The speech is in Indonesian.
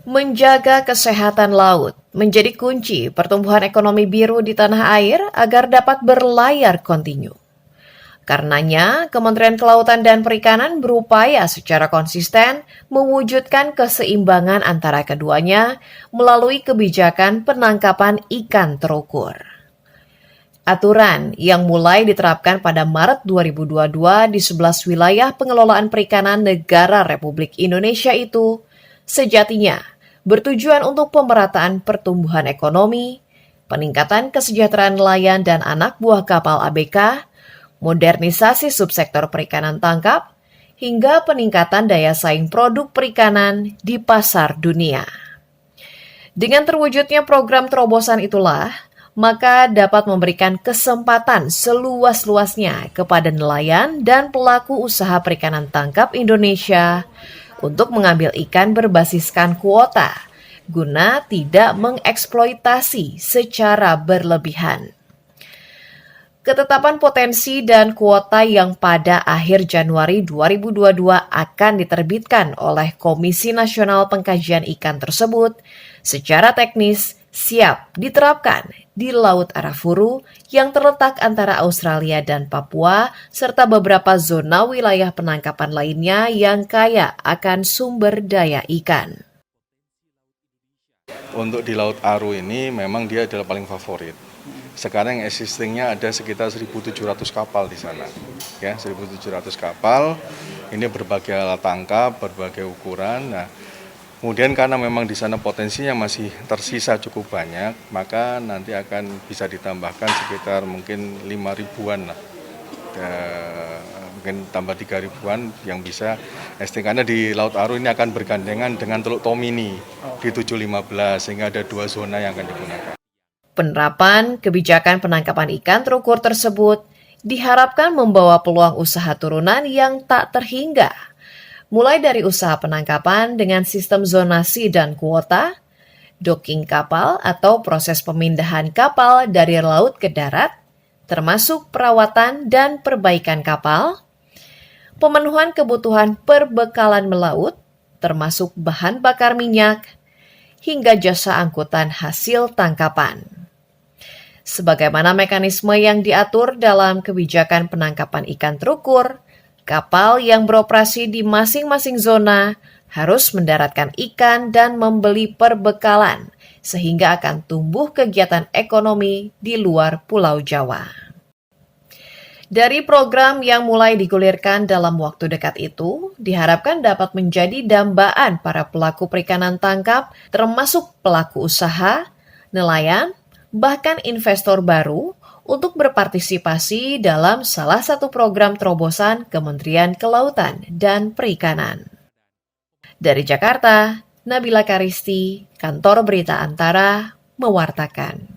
Menjaga kesehatan laut menjadi kunci pertumbuhan ekonomi biru di tanah air agar dapat berlayar kontinu. Karenanya, Kementerian Kelautan dan Perikanan berupaya secara konsisten mewujudkan keseimbangan antara keduanya melalui kebijakan penangkapan ikan terukur. Aturan yang mulai diterapkan pada Maret 2022 di 11 wilayah pengelolaan perikanan negara Republik Indonesia itu sejatinya bertujuan untuk pemerataan pertumbuhan ekonomi, peningkatan kesejahteraan nelayan dan anak buah kapal ABK, modernisasi subsektor perikanan tangkap, hingga peningkatan daya saing produk perikanan di pasar dunia. Dengan terwujudnya program terobosan itulah, maka dapat memberikan kesempatan seluas-luasnya kepada nelayan dan pelaku usaha perikanan tangkap Indonesia untuk mengambil ikan berbasiskan kuota, guna tidak mengeksploitasi secara berlebihan. Ketetapan potensi dan kuota yang pada akhir Januari 2022 akan diterbitkan oleh Komisi Nasional Pengkajian Ikan tersebut secara teknis siap diterapkan di Laut Arafuru yang terletak antara Australia dan Papua serta beberapa zona wilayah penangkapan lainnya yang kaya akan sumber daya ikan. Untuk di Laut Aru ini memang dia adalah paling favorit. Sekarang existingnya ada sekitar 1.700 kapal di sana. Ya, 1.700 kapal. Ini berbagai alat tangkap, berbagai ukuran. Nah, kemudian karena memang di sana potensinya masih tersisa cukup banyak, maka nanti akan bisa ditambahkan sekitar mungkin 5.000-an lah. Mungkin tambah 3.000-an yang bisa esting, karena di Laut Aru ini akan bergandengan dengan Teluk Tomini di 715 sehingga ada 2 zona yang akan digunakan. Penerapan kebijakan penangkapan ikan terukur tersebut diharapkan membawa peluang usaha turunan yang tak terhingga, mulai dari usaha penangkapan dengan sistem zonasi dan kuota, docking kapal atau proses pemindahan kapal dari laut ke darat, termasuk perawatan dan perbaikan kapal, pemenuhan kebutuhan perbekalan melaut, termasuk bahan bakar minyak, hingga jasa angkutan hasil tangkapan. Sebagaimana mekanisme yang diatur dalam kebijakan penangkapan ikan terukur, kapal yang beroperasi di masing-masing zona harus mendaratkan ikan dan membeli perbekalan, sehingga akan tumbuh kegiatan ekonomi di luar Pulau Jawa. Dari program yang mulai digulirkan dalam waktu dekat itu, diharapkan dapat menjadi dambaan para pelaku perikanan tangkap, termasuk pelaku usaha, nelayan, bahkan investor baru untuk berpartisipasi dalam salah satu program terobosan Kementerian Kelautan dan Perikanan. Dari Jakarta, Nabila Karisti, Kantor Berita Antara, mewartakan.